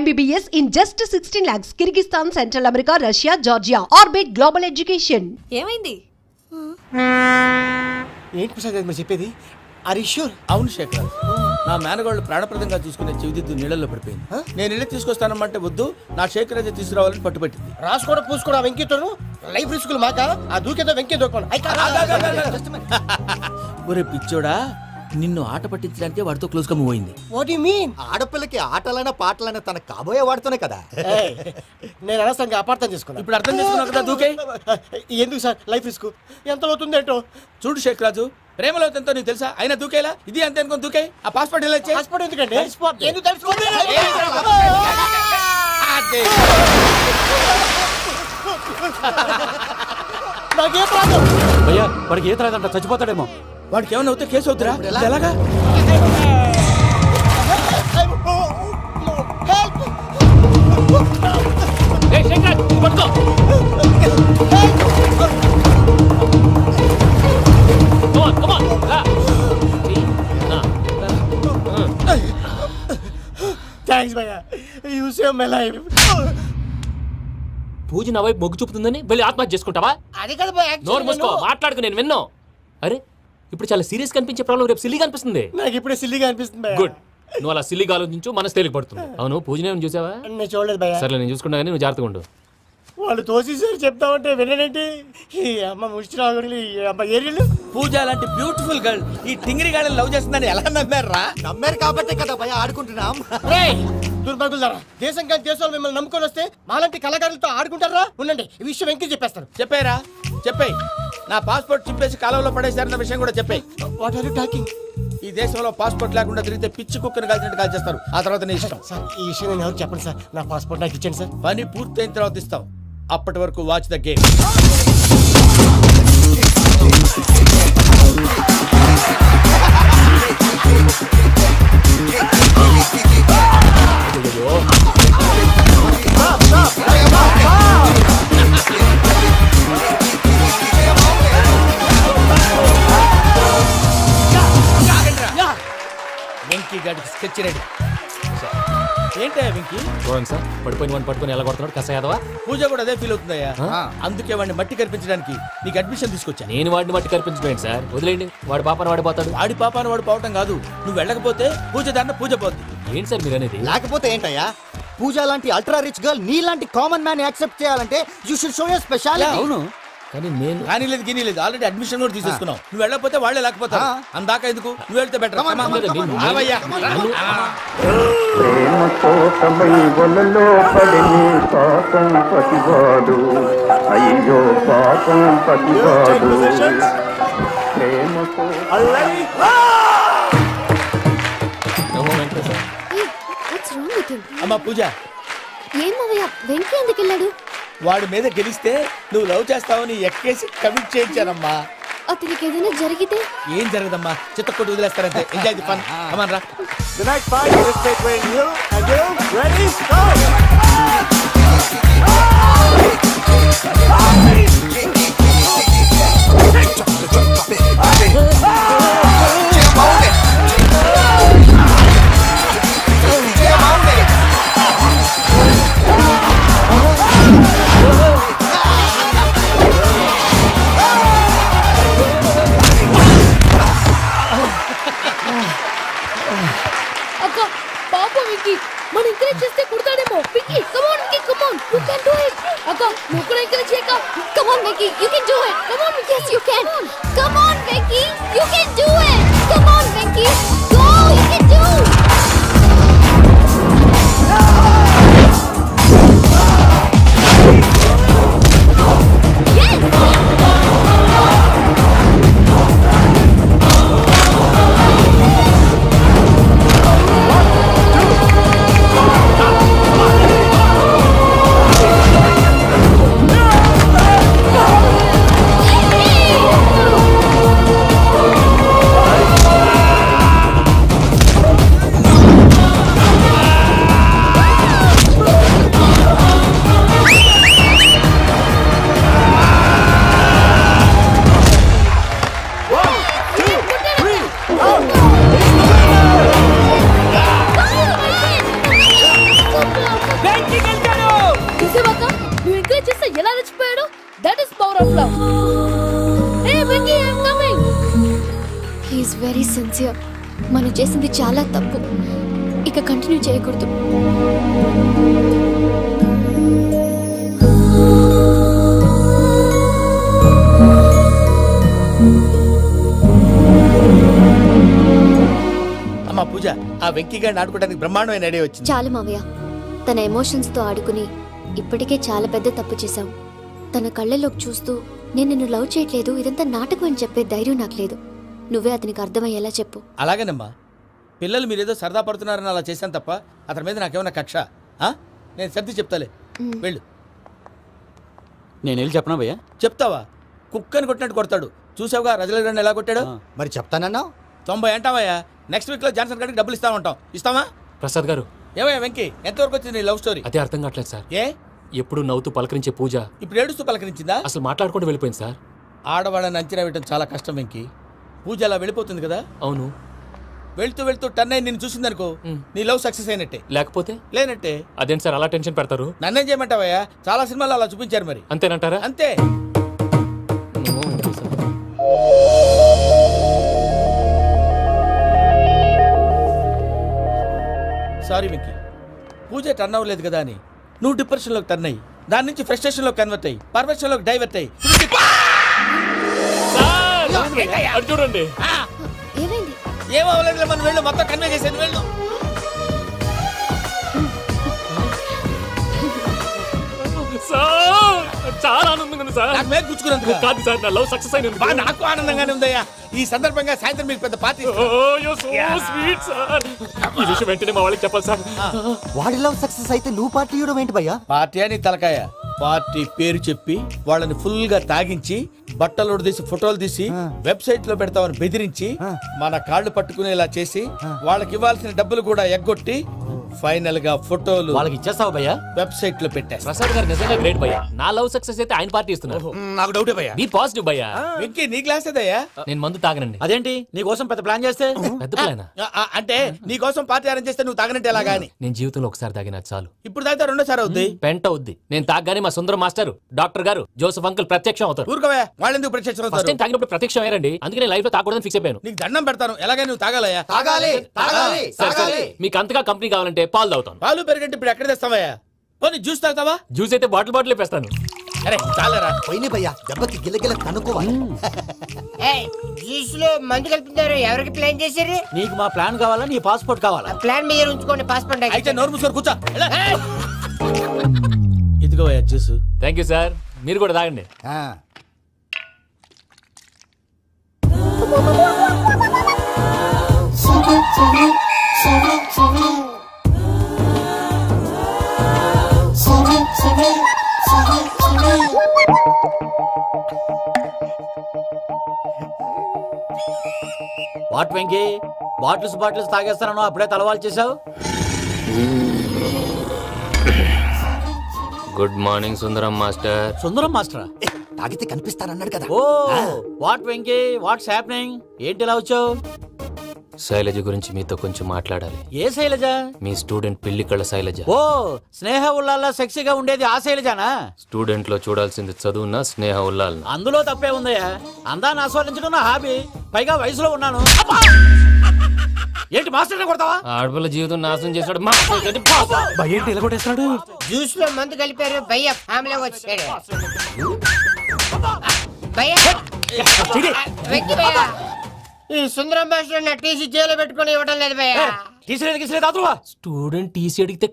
MBBS in just 16 lakhs. Kyrgyzstan, Central America, Russia, Georgia. Orbit Global Education. ఏమైంది? ఏంటి ప్రసాద్ మీరు చెప్పేది? Are you sure? అవును శేఖర్, నా మేనగాళ్ళు ప్రాణప్రదంగా చూసుకునే చెవిదిద్దు నీళ్ళల్లో పడిపోయింది. నేను ఇల్లు తీసుకొస్తానమ్మంటే వద్దు, నా శేఖర్ అయితే తీసుకురావాలని పట్టుబట్టింది. రాసుకోవడం పూసుకోవడం వెంకీతోను లైఫ్ రిస్కులు మాక ఆ దూకేదో వెంకీ దూకోను. ఒరే పిచ్చోడా, నిన్ను ఆట పట్టించడానికి వాడితో క్లోజ్ గా మూవ్ అయింది. What you mean? ఆడపిల్లకి ఆటలైనా పాటలైనా తన కాబోయే వాడుతూనే కదా. నేను అనవసరంగా అపార్థం చేసుకున్నా. ఇప్పుడు అర్థం చేసుకున్నావు కదా దూకే. ఎందుకు సార్ లైఫ్ రిస్క్ ఎంత అవుతుంది ఏంటో? చూడు శేఖర్ రాజు, ప్రేమలో ఎంతో నీకు తెలుసా? అయినా దూకేలా ఇది అంతే అనుకుని దూకే. ఆ పాస్పోర్ట్ ఎలా ఇచ్చే? పాస్పోర్ట్ ఎందుకండి? ఎందుకు తెలుసుకోండి. నాకేం ప్రాబ్లం? భయ్యా వాడికి ఈత రాదంట, చచ్చిపోతాడేమో. వాడికి ఏమైనా అవుతే కేసు అవుతురా? ఎలాగా? థ్యాంక్స్ భయ్యా, యు సేవ్ మై లైఫ్. పూజ నా వైపు మొగ్గు చూపుతుందని వెళ్ళి ఆత్మహత్య చేసుకుంటావా? అది కదా భయ్యా. నోరు మూసుకో, మాట్లాడుకు, నేను విన్నా. అరే ఇప్పుడు చాలా సీరియస్ కనిపించే ప్రాబ్లం రేపు సిల్లీగా అనిపిస్తుంది. నాకు ఇప్పుడే సిల్లీగా అనిపిస్తుంది భయ్యా. గుడ్, నువ్వు అలా సిల్లీగా ఆలోచించు, మనసు తేలిక పడుతుంది. అవును, పూజనే చూసావా? నేను చూడలేదు భయ్యా. సరే నేను చూసుకుంటా, కానీ నువ్వు జాగ్రత్తగా ఉండు. వాళ్ళు తోసేసారు చెప్తామంటే విననేంటి? ఈ అమ్మ ముష్టి రాగులు, ఈ అమ్మ ఏరియలు. పూజ లాంటి బ్యూటిఫుల్ గర్ల్ ఈ టింగిరి గాడిని లవ్ చేస్తుందని ఎలా నమ్మారా? నమ్మారు కాబట్టే కదా భయ ఆడుకుంటున్నాం. దుర్భగులారా, దేశం కానీ దేశాలు మిమ్మల్ని నమ్ముకొని వస్తే మాలాంటి కళాకారులతో ఆడుకుంటారా? ఉండండి, ఈ విషయం వెంకీ చెప్పేస్తాను. చెప్పారా? చెప్పేయ్. నా పాస్పోర్ట్ చింపేసి కాలంలో పడేశారన్న విషయం కూడా చెప్పేయ్. What are you talking? ఈ దేశంలో పాస్పోర్ట్ లేకుండా తిరిగితే పిచ్చి కుక్కను కాల్చినట్టు కాల్చేస్తారు. ఆ తర్వాత నీ ఇష్టం. సార్ ఈ విషయం నేను ఎవరు చెప్పండి సార్. నా పాస్పోర్ట్ నాకు ఇచ్చేయండి సార్. పని పూర్తయిన తర్వాత ఇస్తాం. అప్పటి వరకు వాచ్ ద గేమ్. వెంకీ గాడికి స్కెచ్ రెడీ. ఏంటయ్యా వెంకీ? చూడండి సార్, పడిపోయిన వాడిని పట్టుకొని ఎలా కొడుతున్నాడు కస యాదవా. పూజ కూడా అదే ఫీల్ అవుతుందయ్యా. అందుకే వాడిని మట్టి కనిపించడానికి నీకు అడ్మిషన్ తీసుకొచ్చా. నేను వాడిని మట్టి కనిపించలేండి సార్, వదిలేండి. వాడి పాపను వాడిపోతాడు. వాడి పాపాను వాడు పోవటం కాదు, నువ్వు వెళ్ళకపోతే పూజ దాన్న పూజ పోద్ది. ఏంటి సార్ మీరు అనేది? లేకపోతే ఏంటయ్యా, పూజ లాంటి అల్ట్రా రిచ్ గర్ల్ నీ లాంటి కామన్ మ్యాన్ యాక్సెప్ట్ చేయాలంటే you should show your speciality. అవును, కానీ నేను కానీ లేదు గిని లేదు, ఆల్రెడీ అడ్మిషన్ కూడా తీసేసుకున్నావు. నువ్వు వెళ్ళకపోతే వాళ్ళే లేకపోతారు. అందాక ఎందుకు? నువ్వు వెళ్తే బెటర్. ప్రేమ కోసమై వలలో పడిని పాపం పతివాడు, అయ్యో పాపం పతివాడు. ప్రేమ అమ్మా పూజ, ఏమయ్యా వెంకీ ఎందుకు వెళ్ళాడు? వాడి మీద గెలిస్తే నువ్వు లవ్ చేస్తావని ఎక్కేసి కమిట్ చేయించానమ్మా. అతనికి ఏదైనా జరిగితే? ఏం జరగదమ్మా, చిత్తకొట్టు వదిలేస్తారంతే. Enjoy the fun. కమాన్ రా. The next fight is between you and you. Ready? Go! మన ఎంకరేజ్ చేస్తే కుడతాడేమో. Vicky come on, Vicky come on, you can do it. అక్క నువ్వు కూడా ఎంకరేజ్ చేయక. Come on Vicky, you can do it. Come on Vicky, yes you can. Come on Vicky, you can do it. Come on Vicky, go, you can do. చూసేవాక నువ్వు encourage చేస్తే ఎలా రెచ్చిపోయాడు. That is power of love. Hey Venky, I am coming. He is very sincere. మనం చేసింది చాలా తప్పు, ఇక కంటిన్యూ చేయకూడదు. అమ్మా పూజ, ఆ వెంకీ గారిని ఆడుకోవడానికి బ్రహ్మాండమైన ఐడియా వచ్చింది. చాలు మావయ్య, తన ఎమోషన్స్ తో ఆడుకుని ఇప్పటికే చాలా పెద్ద తప్పు చేశాం. తన కళ్ళలోకి చూస్తూ నేను నిన్ను లవ్ చేయట్లేదు, ఇదంతా నాటకం అని చెప్పే ధైర్యం నాకు లేదు. నువ్వే అతనికి అర్థమయ్యేలా చెప్పు. అలాగేనమ్మా, పిల్లలు మీరేదో సరదా పడుతున్నారని అలా చేశాను తప్ప అతని మీద నాకేమన్నా కక్ష? నేను సర్ది చెప్తాలే, వెళ్ళు. నేను వెళ్ళి చెప్పనా భయ్యా? చెప్తావా? కుక్కని కొట్టినట్టు కొడతాడు. చూసావుగా రజలగడ్డ ఎలా కొట్టాడు? మరి చెప్తానన్నా 90 అంటావయ్యా. నెక్స్ట్ వీక్ లో జాన్సన్ గారికి డబ్బులు ఇస్తా ఉంటాం. ఇస్తావా? ప్రసాద్ గారు, ఏమయ్యా వెంకీ, ఎంతవరకు వచ్చింది నీ లవ్ స్టోరీ? అదే అర్థం కావట్లేదు సార్. ఏ ఎప్పుడు నవ్వుతూ పలకరించే పూజ ఇప్పుడు ఏడుస్తూ పలకరించిందా? అసలు మాట్లాడుకుంటూ వెళ్ళిపోయింది సార్. ఆడవాళ్ళని అంచనా వేయడం చాలా కష్టం వెంకీ. పూజ అలా వెళ్ళిపోతుంది కదా. అవును. వెళ్తూ వెళ్తూ టర్న్ అయి నేను చూసిందనుకో, నీ లవ్ సక్సెస్ అయినట్టే. లేకపోతే లేనట్టే. అదేంటి సార్ అలా టెన్షన్ పెడతారు? నన్నేం చేయమంటావయ్యా? చాలా సినిమాలు అలా చూపించారు మరి. అంతేనంటారా? అంతే. సారీ వెంకీ, పూజ టర్న్ అవ్వలేదు కదా అని నువ్వు డిప్రెషన్ లోకి టర్న్ అయ్యి, దాని నుంచి ఫ్రస్ట్రేషన్ లో కన్వర్ట్ అయ్యి, పర్వర్షన్ లోకి డైవర్ట్ అయ్యి. చూడండి, ఏమైంది? ఏమవ్వలేదు, మనం వెళ్ళు, మొత్తం కన్వే చేసేది, వెళ్ళు. చాలా ఆనందంగా ఉంది సార్. నాకు మీద కూర్చుకున్నందుకు కాదు సార్, నా లవ్ సక్సెస్ అయినందుకు. నాకు ఆనందంగానే ఉందయ్యా. ఈ సందర్భంగా సాయంత్రం మీకు పెద్ద పార్టీ. Sweet sir. ఈ విషయం వెంటనే మా వాళ్ళకి చెప్పాలి సార్. వాడి లవ్ సక్సెస్ అయితే నువ్వు పార్టీ ఇవ్వడం ఏంటి భయ్యా? పార్టీ అని తలకాయ. పార్టీ పేరు చెప్పి వాళ్ళని ఫుల్ గా తాగించి, బట్టలు తీసి ఫోటోలు తీసి వెబ్సైట్ లో పెడతామని బెదిరించి, మన కాళ్ళు పట్టుకునేలా చేసి, వాళ్ళకి ఇవ్వాల్సిన డబ్బులు కూడా ఎగ్గొట్టి, ఫైనల్ గా ఫోటోలు వాళ్ళకి ఇచ్చేస్తావు భయ్యా? వెబ్సైట్ లో పెట్టేస్తా. ప్రసాద్ గారు నిజంగా గ్రేట్ భయ్యా. నా లవ్ సక్సెస్ అయితే ఆయన పార్టీ ఇస్తున్నారు. నాకు డౌటే భయ్యా. బీ పాజిటివ్ భయ్యా. వెంకీ, నీ గ్లాస్ ఏదయ్యా? నేను మందు తాగనండి. అదేంటి నీ కోసం పెద్ద ప్లాన్ చేస్తే? పెద్ద ప్లానా? అంటే నీ కోసం పార్టీ అరేంజ్ చేస్తే నువ్వు తాగనంటే ఎలాగా అని. నేను జీవితంలో ఒకసారి తాగినా చాలు. ఇప్పుడు తాగితే రెండోసారి అవుద్ది. పెంట అవుద్ది. నేను తాగగానే మా సుందరం మాస్టర్, డాక్టర్ గారు, జోసెఫ్ అంకుల్ ప్రత్యక్షం అవుతారు. ఊరుకోవా, వాళ్ళెందుకు ప్రత్యక్షం ఫస్ట్ అవుతారు? టైం తాగినప్పుడు ప్రత్యక్షం అయ్యారండి. అందుకే నేను లైఫ్ లో తాగకూడదని ఫిక్స్ అయిపోయాను. నీకు దండం పెడతాను, ఎలాగైనా నువ్వు తాగాలయ్యా. తాగాలి తాగాలి సరే సరే, మీకు అంతగా కంపెనీ కావాలంటే పాలు తాగుతాను. పాలు పెరిగంటే ఇప్పుడు ఎక్కడ తెస్తావయ్యా? పోనీ జ్యూస్ తాగుతావా? జ్యూస్ అయితే బాటిల్ వేస్తాను. అరే చాలరా. పోయిన భయ్యా, దెబ్బకి గిల్లగిల్ల తనుకోవాలి. జ్యూస్ లో మందు కలుపుతున్నారు. ఎవరికి ప్లాన్ చేశారు? నీకు మా ప్లాన్ కావాలా? నీ పాస్పోర్ట్ కావాలా? ప్లాన్ మీద ఉంచుకోండి, పాస్పోర్ట్ అయితే నోరు మూసుకొని కూర్చో. ఇదిగోవయ్యా జ్యూస్. Thank you sir. మీరు కూడా తాగండి. వాట్ వెంకీ, బాటిల్స్ తాగేస్తాను, అప్పుడే తలవాలు చేసావు. Good morning Sundaram master. Sundaram మాస్టరా? తాగితే కనిపిస్తారన్నాడు కదా. Oh what Venky, what's happening? ఏంటి ఇలా వచ్చావు? శైలజ గురించి మీతో కొంచెం మాట్లాడాలి. ఏ శైలజ? మీ స్టూడెంట్ పిల్లి కళ్ళ శైలజ. ఓ స్నేహ ఉల్లాల్లో సెక్సీగా ఉండేది ఆ శైలజానా? స్టూడెంట్ లో చూడాల్సింది చదువునా స్నేహ ఉల్లాల్? అందులో తప్పే ఉందయ్యా. అందాన్ని ఆస్వాదించడం నా హాబీ, పైగా వయసులో ఉన్నాను. ఏంటి మాస్టర్ కొడతావా? ఆడపిల్ల జీవితం నాశనం చేశాడు. జ్యూస్ లో మందు కలిపారు. భయ్య ఫ్యామిలీ వచ్చాడు. భయ్య వెంకీ భయ్య, ఈ సుందరం మాస్టర్ నా టీసీ జైల్లో పెట్టుకుని ఇవ్వడం లేదు భయ్య. స్టూడెంట్ టీసీ అడిగితే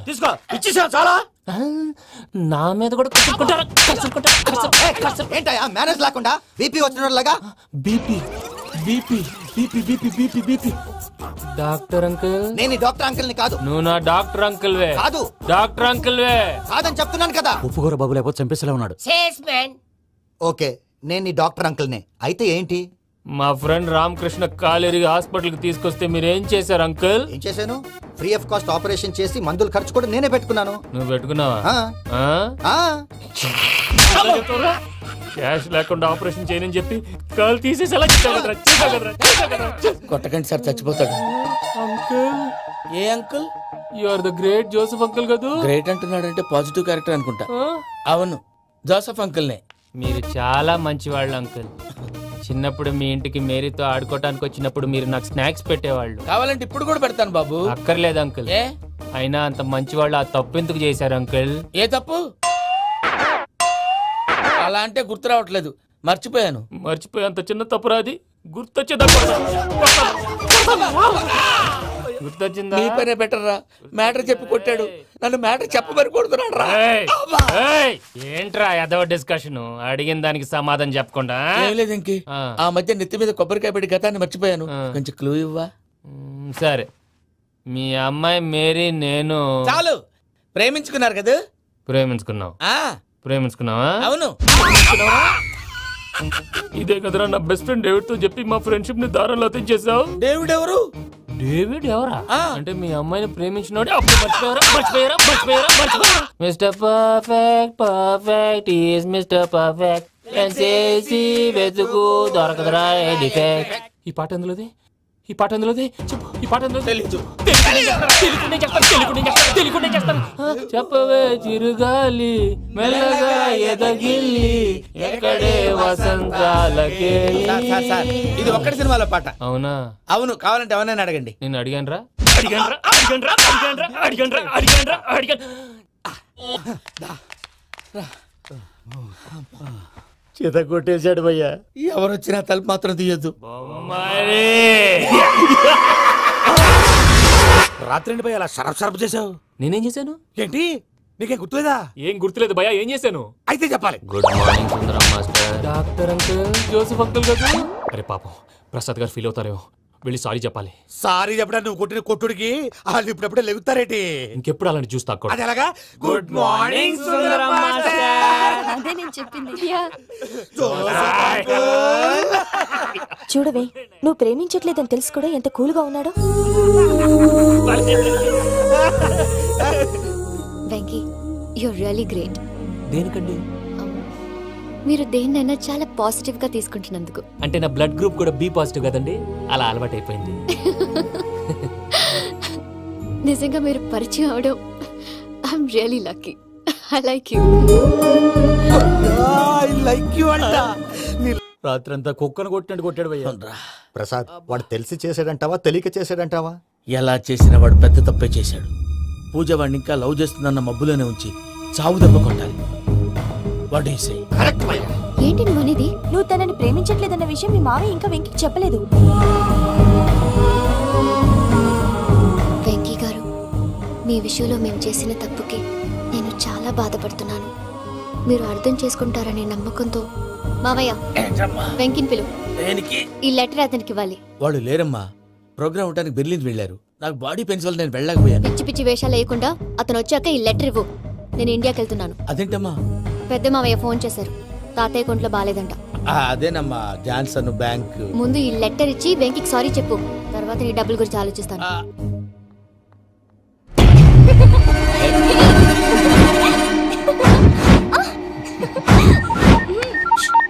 తీసుకో, ఇచ్చేసాను చాలా. నా మీద కూడా ఏంటయ్యా మేనేజ్ లేకుండా బీపీ వచ్చినలాగా? BP BP BP BP BP BP. Doctor uncle, నేను ఈ డాక్టర్ అంకుల్ ని కాదు. నువ్వు నా డాక్టర్ అంకుల్ వే. కాదు, డాక్టర్ అంకుల్ వే. కాదని చెప్తున్నాను కదా. ఉప్పుకూర బాబు లేకపోతే చంపేసేలా ఉన్నాడు. సేల్స్మెన్. ఓకే, నేను ఈ డాక్టర్ అంకుల్ నే. అయితే ఏంటి? మా ఫ్రెండ్ రామకృష్ణ కాలేరి హాస్పిటల్ కి తీసుకొస్తే మీరేం చేశారు అంకుల్? ఏం చేశాను? ఫ్రీ ఆఫ్ కాస్ట్ ఆపరేషన్ చేసి మందులు ఖర్చు కూడా నేనే పెట్టుకున్నాను. నువ్వు పెట్టుకున్నావా? క్యాష్ లేకుండా ఆపరేషన్ చేయనని చెప్పి కాల్ తీసేసి అలా కొట్టకండి సార్, చచ్చిపోతాడు. అంకుల్, ఏ uncle? You are the great Joseph uncle కదా. గ్రేట్ అంటున్నాడంటే పాజిటివ్ క్యారెక్టర్ అనుకుంటా. అవును, జోసెఫ్ అంకుల్నే. మీరు చాలా మంచివాళ్ళు అంకుల్. చిన్నప్పుడు మీ ఇంటికి మేరీతో ఆడుకోవటానికి వచ్చినప్పుడు మీరు నాకు స్నాక్స్ పెట్టేవాళ్ళు. కావాలంటే ఇప్పుడు కూడా పెడతాను బాబు. అక్కర్లేదు అంకుల్. ఏ అయినా అంత మంచివాళ్ళు ఆ తప్పు ఎందుకు చేశారు అంకుల్? ఏ తప్పు? అలా అంటే గుర్తు రావట్లేదు, మర్చిపోయాను. మర్చిపోయి అంత చిన్న తప్పు రాది గుర్తొచ్చిందా? మీ పనే బెటర్ రా. మ్యాటర్ చెప్పి కొట్టాడు, నన్ను మ్యాటర్ చెప్పమని కొడుతున్నాడు రా. ఏంట్రా ఎదవ డిస్కషన్? అడిగిన దానికి సమాధానం చెప్పకుండా. ఏం లేదు ఇంకే, ఆ మధ్య నెత్తి మీద కొబ్బరికాయ పెట్టి గతాన్ని మర్చిపోయాను. కొంచెం క్లూ ఇవ్వా? సరే, మీ అమ్మాయి మేరీ నేను చాలు. ప్రేమించుకున్నారు కదా? ప్రేమించుకున్నావు. ప్రేమించుకున్నావా? అవును. ఇదే కదరా నా బెస్ట్ ఫ్రెండ్ డేవిడ్ తో చెప్పి మా ఫ్రెండ్షిప్ ని దారంలో తెచ్చేసావు. డేవిడ్ ఎవరు? డేవిడ్ ఎవరా అంటే మీ అమ్మాయిని ప్రేమించినోడు. Mister perfect, perfect is mister perfect చేసి వెతుకు దొరకదురా డిఫెక్ట్. ఈ పాట ఎందులోది? ఈ పాట ఎందులోది? చెప్పు. ఈ పాట ఎందులో? తెలీదు. చెప్పవే చిరుగాలి మెల్లగా ఎదగిల్లి ఎక్కడే వసంతాలకే. ఇది ఒక్కటి సినిమాలో పాట. అవునా? అవును. కావాలంటే ఎవరైనా అడగండి. నేను అడిగాను రా. చేత కొట్టేశాడు భయ్యా. ఎవరు వచ్చినా తలుపు మాత్రం తీయద్దు. రాత్రి భయ్య అలా షరఫ్ చేసావు. నేనేం చేశాను? ఏంటి నీకేం గుర్తులేదా? ఏం గుర్తులేదు భయ్యా. ఏం చేశాను? అయితే చెప్పాలి. Good morning Sundaram master. Doctor uncle, Joseph uncle కదా. అరే పాపం, ప్రసాద్ గారు ఫీల్ అవుతారేమో. వెళ్ళి సారీ చెప్పాలి. సారీ చెప్పడా? నువ్వు కొట్టిన కొట్టుడికి వాళ్ళు ఇప్పుడప్పుడే లెగుతారేటి? ఇంకెప్పుడు అలాంటి జ్యూస్ తాక్కూడదు. అది ఎలాగా? Good morning Sundaram master. అదే నేను చెప్పింది. చూడవే, నువ్వు ప్రేమించట్లేదని తెలుసు కూడా ఎంత కూల్గా ఉన్నాడో. Venky, you're really great. దేనికండి? మీరు దేన్నైనా చాలా పాజిటివ్ గా తీసుకుంటున్నందుకు. అంటే నా బ్లడ్ గ్రూప్ కూడా బి పాజిటివ్ కదండి, అలా అలవాటు అయిపోయింది. నిజంగా మీరు పరిచయం అవడం I'm really lucky. I like you. I like you అంట. రాత్రంతా కుక్కను కొట్టినట్టు కొట్టాడు భయ్యా. ప్రసాద్, వాడు తెలిసి చేసాడంటావా తెలియక చేసాడంటావా? ఎలా చేసిన వాడు పెద్ద తప్పే చేశాడు. పూజ వాడిని ఇంకా లవ్ చేస్తుందన్న మబ్బులోనే ఉంచి చావు దెబ్బ కొట్టాలి. ఏంటి నువ్వు అనేది? నువ్వు తనని ప్రేమించట్లేదన్న విషయం మీ మావయ్య ఇంకా వెంకీకి చెప్పలేదు. వెంకీ గారు, మీ విషయంలో మేము చేసిన తప్పుకి నేను చాలా బాధపడుతున్నాను. మీరు అర్థం చేసుకుంటారనే నమ్మకంతో మావయ్య వెంకీని పిలువు. ఈ లెటర్ అతనికి ఇవ్వాలి. వాడు లేరమ్మా, ప్రోగ్రామ్ ఉండడానికి బెర్లిన్ వెళ్ళారు. నాకు బాడీ పెయిన్స్ వల్ల నేను వెళ్ళలేకపోయాను. పిచ్చి పిచ్చి వేషాలు వేయకుండా అతను వచ్చాక ఈ లెటర్ ఇవ్వు. నేను ఇండియాకి వెళ్తున్నాను. అదేంటమ్మా? పెద్ద మావయ్య ఫోన్ చేశారు, తాతయ్య కొంట్లో బాలేదంట. అదేనమ్మా, జాన్సన్ బ్యాంక్. ముందు ఈ లెటర్ ఇచ్చి వెంకీకి సారీ చెప్పు, తర్వాత నీ డబ్బుల గురించి ఆలోచిస్తాను.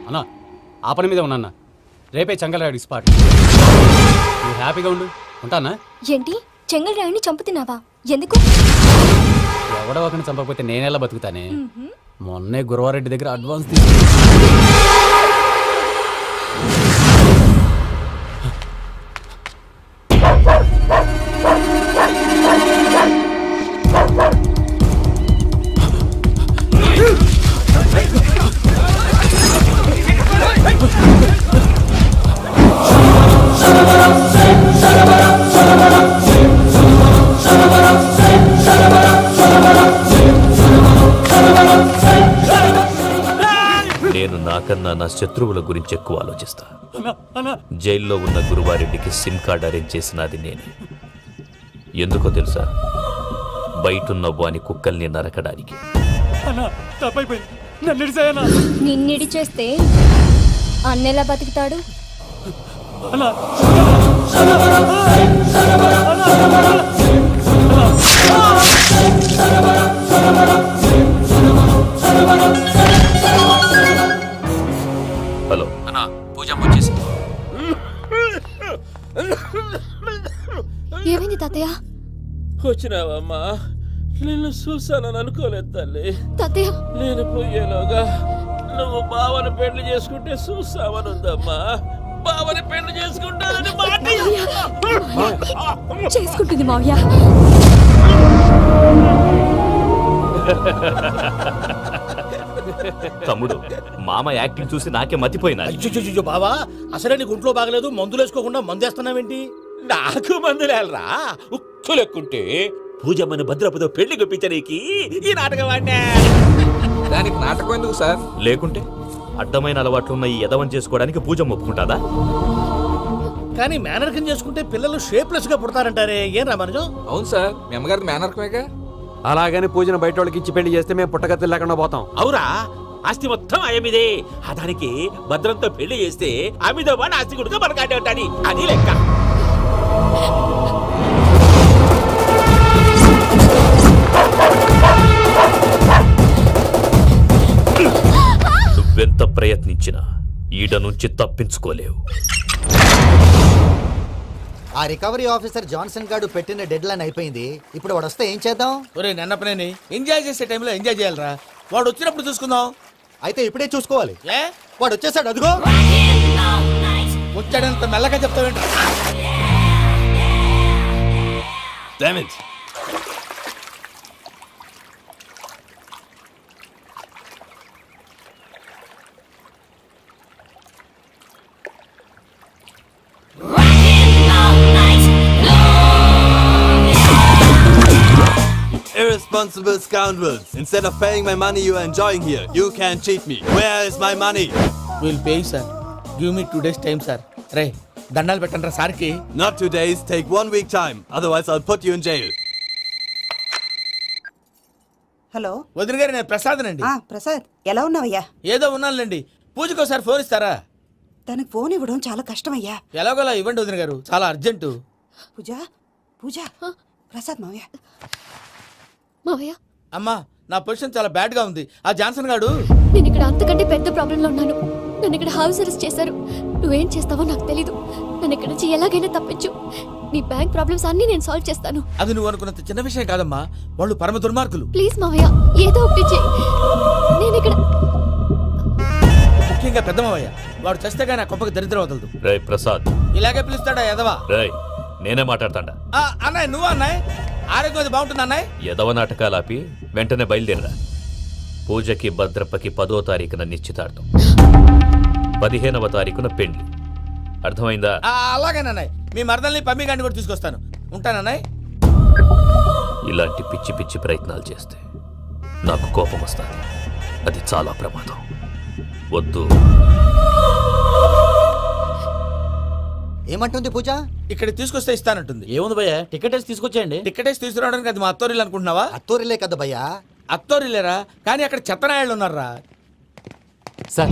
అన్నా, ఆ పని మీద ఉన్నా. రేపే చెంగల్రాయుడికి స్పాట్. నువ్వు హ్యాపీగా ఉండు. ఉంటానా? ఏంటి, చెంగల్రాయుడిని చంపుతున్నావా? ఎందుకు? ఎవడో ఒకరిని చంపకపోతే నేనెలా బతుకుతానే? మొన్నే గురవారెడ్డి దగ్గర అడ్వాన్స్ నేను నాకన్నా నా శత్రువుల గురించి ఎక్కువ ఆలోచిస్తా. జైల్లో ఉన్న గురువారెడ్డికి సిమ్ కార్డ్ అరేంజ్ చేసినది నేనే. ఎందుకో తెలుసా? బయటున్న వాని కుక్కల్ని నరకడానికి. నిన్నిడి చేస్తే అన్నెలా బతుకుతాడు? తాతయ్య వచ్చినావమ్మా. నిన్ను చూసానని అనుకోలేదు తల్లి. తాతయ్య నేను పోయేలోగా నువ్వు బావని పెళ్లి చేసుకుంటే చూసావని ఉందమ్మా. బావని పెళ్లి చేసుకుంటానని మాట చేసుకుంటుంది మావయ్య. తమ్ముడు మామ యాక్టింగ్ చూసి నాకే మతిపోయినా. అయ్యో బావా, అసలే నీకు ఒంట్లో బాగలేదు, మందులు వేసుకోకుండా మందు వేస్తున్నావేంటి? నాకు మందులేలరా, ఉక్కు లెక్కుంటే పూజమ్మని భద్రపదో పెళ్లి గొప్పించడానికి ఈ నాటకం ఆడినా. దానికి నాటకం ఎందుకు సార్? లేకుంటే అడ్డమైన అలవాట్లున్న ఈ యదవం చేసుకోవడానికి పూజ ఒప్పుకుంటాదా? కానీ మేనర్కం చేసుకుంటే పిల్లలు షేప్లెస్ గా పుడతారంటారే, ఏం రామానుజం? అవును సార్, మీ అమ్మగారి మేనర్కమేగా. అలాగని పూజను బయట వాళ్ళకి ఇచ్చి పెళ్లి చేస్తే మేము పుట్టగతి లేకుండా పోతాం. అవురా, ఆస్తి మొత్తం ఆయమిదే. దానికి భద్రంతో పెళ్లి చేస్తే ఆమెతో పాటు ఆస్తి గుడిగా మనకాడే ఉంటాని అని లెక్క. నువ్వెంత ప్రయత్నించినా ఈడ నుంచి తప్పించుకోలేవు. ఆ రికవరీ ఆఫీసర్ జాన్సన్ గారు పెట్టిన డెడ్ లైన్ అయిపోయింది. ఇప్పుడు వాడు వస్తే ఏం చేద్దాం? ఒరే నన్నపనేని, ఎంజాయ్ చేసే టైంలో ఎంజాయ్ చేయాలరా. వాడు వచ్చినప్పుడు చూసుకుందాం. అయితే ఇప్పుడే చూసుకోవాలి. ఏ వాడు వచ్చేసాడు, అదిగో వచ్చాడంత మెల్లగా చెప్తావేంట? Irresponsible scoundrels. Instead of paying my money you are enjoying here, you can't cheat me. Where is my money? We'll pay, sir. Give me 2 days time, sir. Ray, దండాలు పెట్టండి సార్కి. Not 2 days, take 1 week time. Otherwise I'll put you in jail. Hello వదిన గారు, నేను ప్రసాదనండి. ప్రసాద్, ఎలా ఉన్నావయ్యా? ఏదో ఉన్నానులేండి. పూజకి ఒకసారి ఫోన్ ఇస్తారా? తనకు ఫోన్ ఇవ్వడం చాలా కష్టమయ్యా. ఎలాగోలా ఇవ్వండి వదిన గారు, చాలా అర్జెంటు. పూజ పూజ, ప్రసాద్ మావయ్య. మావయ్య అమ్మా, నా పొజిషన్ చాలా బ్యాడ్ గా ఉంది. ఆ జాన్సన్ గాడు, నేను ఇక్కడ అంతకంటే పెద్ద ప్రాబ్లం లో ఉన్నాను. నన్ను ఇక్కడ హౌస్ అరెస్ట్ చేశారు. నువ్వేం చేస్తావో నాకు తెలీదు. నన్ను ఇక్కడ నుంచి ఎలాగైనా తప్పించు. నీ బ్యాంక్ ప్రాబ్లమ్స్ అన్ని నేను సాల్వ్ చేస్తాను. అది నువ్వు అనుకున్నంత చిన్న విషయం కాదమ్మా. వాళ్ళు పరమ దుర్మార్గులు. ప్లీజ్ మావయ్య, ఏదో ఒకటి చెయ్యి. నేను ఇక్కడ ముఖ్యంగా పెద్ద మావయ్య, వాడు చస్తే గానీ ఆ కొంపకి దరిద్రం వదలదు. రేయ్ ప్రసాద్, ఇలాగే పిలుస్తాడా ఎదవా? రేయ్ నేనే మాట్లాడతాడా? అన్నయ్య, నువ్వు అన్నయ్య, ఆరోగ్యం అది బాగుంటుంది అన్నయ్య. యదవ నాటకాలు ఆపి వెంటనే బయలుదేరరా. పూజకి భద్రప్పకి 10వ తారీఖున నిశ్చితార్థం, 15వ తారీఖున పెళ్లి. అర్థమైందా? అలాగేనన్నయ్య. మీ మరదల్ని పమ్మి గాండి కూడా తీసుకొస్తాను. ఉంటానన్నయ్య. ఇలాంటి పిచ్చి పిచ్చి ప్రయత్నాలు చేస్తే నాకు కోపం వస్తుంది. అది చాలా ప్రమాదం. వద్దు. ఏమంటుంది పూజ? ఇక్కడ తీసుకొస్తే ఇస్తానంటుంది. ఏముంది భయ్య, టికెట్ వేసి తీసుకొచ్చేయండి. టికెట్ వేసి తీసుకురావడానికి అది మా అత్తోరిల్లు అనుకుంటున్నావా? అత్తోరిలే కదా భయ్యా. అత్తోరిల్లేరా, కానీ అక్కడ చెత్తనాయాళ్ళు ఉన్నారా. సార్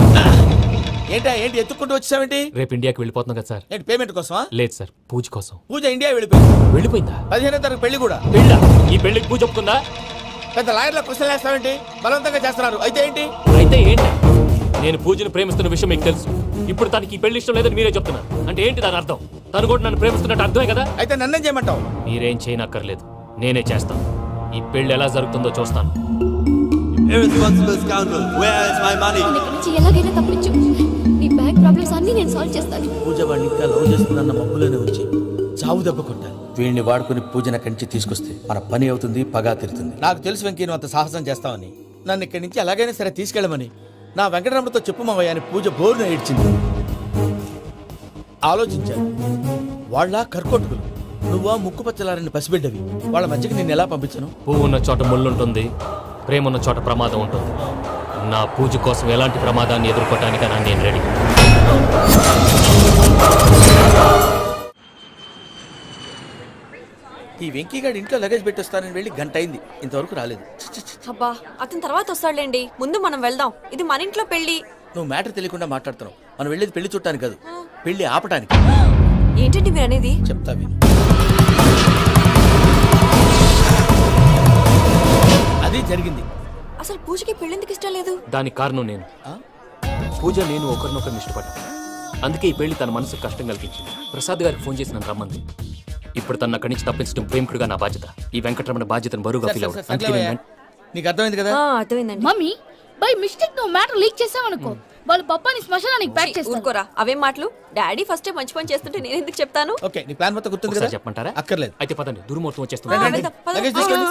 ఏంటి ఎత్తుక్కుంటూ వచ్చావేంటి? రేపు ఇండియాకి వెళ్ళిపోతున్నాం కదా సార్. ఏంటి పేమెంట్ కోసమా? లేదు సార్, పూజ కోసం. పూజ ఇండియా వెళ్ళిపోయిందా? 15వ తారీఖు పెళ్లి కూడా. ఈ పెళ్లికి పూజ ఒప్పుకుందా? పెద్ద లాయర్ల క్వశ్చన్ వేస్తావేంటి? బలవంతంగా చేస్తున్నారు. అయితే ఏంటి? నేను పూజను ప్రేమిస్తున్న విషయం మీకు తెలుసు. ఇప్పుడు తనకి ఈ పెళ్లి ఇష్టం లేదని మీరే చెప్తున్నారు. అంటే ఏంటి దాని అర్థం? తను కూడా నన్ను ప్రేమిస్తున్నట్టు అర్థమే కదా? అయితే నన్నేం చేయమంటావు? మీరేం చేయనక్కర్లేదు, నేనే చేస్తాను. ఈ పెళ్లి ఎలా జరుగుతుందో చూస్తాను. Irresponsible scoundrel, where is my money? నన్ను ఇక్కడ నుంచి ఎలాగైనా తప్పించు. నీ బ్యాంక్ ప్రాబ్లమ్స్ అన్ని నేను సాల్వ్ చేస్తాను. పూజ వాడిని ఇంకా లవ్ చేస్తుందన్న మబ్బులోనే వచ్చి చావు దెబ్బ కొట్టాలి. వీడిని వాడుకుని పూజన కంచి తీసుకొస్తే మన పని అవుతుంది, పగా తిరుతుంది. నాకు తెలుసు వెంకీ నువ్వు అంత సాహసం చేస్తావని. నన్ను ఇక్కడి నుంచి ఎలాగైనా సరే తీసుకెళ్ళమని నా వెంకటరమణతో చెప్పు మావయ్య అని పూజ బోరున ఏడ్చింది. ఆలోచించాను. వాళ్ళ కర్కోటకులు, నువ్వా ముక్కుపచ్చలారని పసిబిడ్డవి. వాళ్ళ మధ్యకి నేను ఎలా పంపించను? పువ్వు ఉన్న చోట ముళ్ళుంటుంది, ప్రేమ ఉన్న చోట ప్రమాదం ఉంటుంది. నా పూజ కోసం ఎలాంటి ప్రమాదాన్ని ఎదుర్కోవటానికైనా నేను రెడీ. ఈ వెంకీగాడు ఇంట్లో లగేజ్ పెట్టొస్తానని వెళ్ళి గంట అయింది, ఇంతవరకు రాలేదు. అబ్బా, అతని తర్వాత వస్తాడులేండి. ముందు మనం వెళ్దాం. ఇది మన ఇంట్లో పెళ్లి. నువ్వు మ్యాటర్ తెలియకుండా మాట్లాడుతున్నావు. మనం వెళ్ళేది పెళ్లి చూడటానికి కాదు, పెళ్లి ఆపటానికి. ఏంటండి మీరు అనేది? చెప్తా విను. అది జరిగింది. అసలు పూజకి పెళ్ళెందుకు ఇష్టం లేదు? దానికి కారణం నేను. పూజ నేను ఒకరినొకరిని ఇష్టపడ్డా. అందుకే ఈ పెళ్లి తన మనసుకు కష్టం కలిగించింది. ప్రసాద్ గారికి ఫోన్ చేసి నన్ను రమ్మంది. ఇప్పుడు తన అక్కడి నుంచి తప్పించడం ప్రేమికుడుగా నా బాధ్యత. ఈ వెంకటరమణ బాధ్యతను బరువుగా ఫీల్ అవ్వదు. నీకు అర్థమైంది కదా? అర్థమైందండి. మమ్మీ బై మిస్టేక్ నువ్వు మ్యాటర్ లీక్ చేసావనుకో, వాళ్ళు పప్పాని శ్మశానానికి ప్యాక్ చేస్తారు. ఊరుకోరా, అవేం మాటలు. డాడీ ఫస్ట్ మంచి పని చేస్తుంటే నేను ఎందుకు చెప్తాను? ఓకే, నీ ప్లాన్ మొత్తం గుర్తుంది కదా? చెప్పమంటారా? అక్కర్లేదు. అయితే పదండి, దుర్ముహూర్తం వచ్చేస్తుంది.